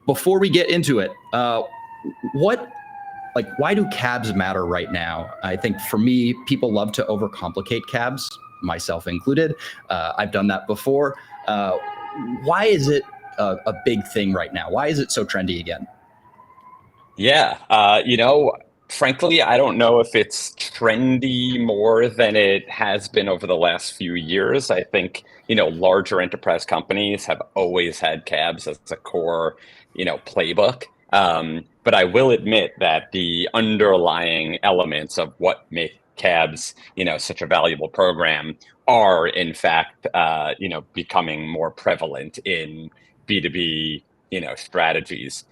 before we get into it, why do cabs matter right now? I think for me, people love to overcomplicate cabs, myself included. I've done that before. Why is it a big thing right now? Why is it so trendy again? Yeah, frankly, I don't know if it's trendy more than it has been over the last few years. I think, larger enterprise companies have always had cabs as a core, playbook. But I will admit that the underlying elements of what make cabs, such a valuable program are in fact, becoming more prevalent in B2B, strategies.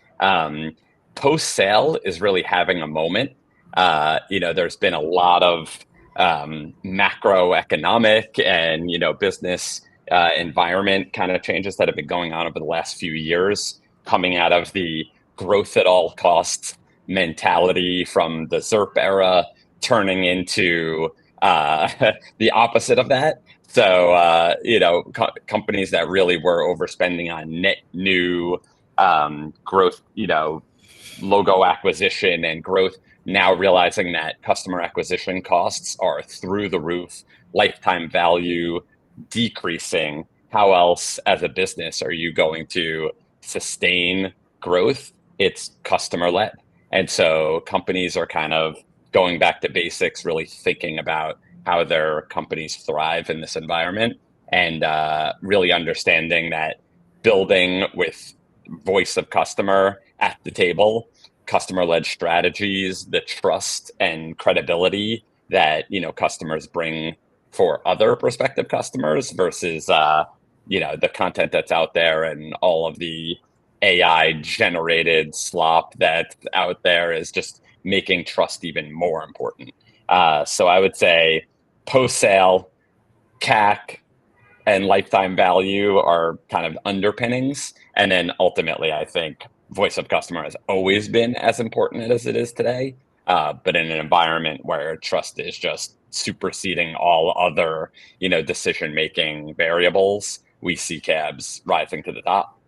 Post sale is really having a moment. There's been a lot of macroeconomic and business environment kind of changes that have been going on over the last few years, coming out of the growth at all costs mentality from the ZERP era, turning into the opposite of that. So, companies that really were overspending on net new growth, logo acquisition and growth, now realizing that customer acquisition costs are through the roof, lifetime value decreasing. How else as a business are you going to sustain growth? It's customer led. And so companies are kind of going back to basics, really thinking about how their companies thrive in this environment, and really understanding that building with voice of customer at the table, customer-led strategies, the trust and credibility that customers bring for other prospective customers versus the content that's out there and all of the AI generated slop that's out there is just making trust even more important. So I would say post-sale, CAC, and lifetime value are kind of underpinnings. And then ultimately, I think voice of customer has always been as important as it is today. But in an environment where trust is just superseding all other, decision-making variables, we see cabs rising to the top.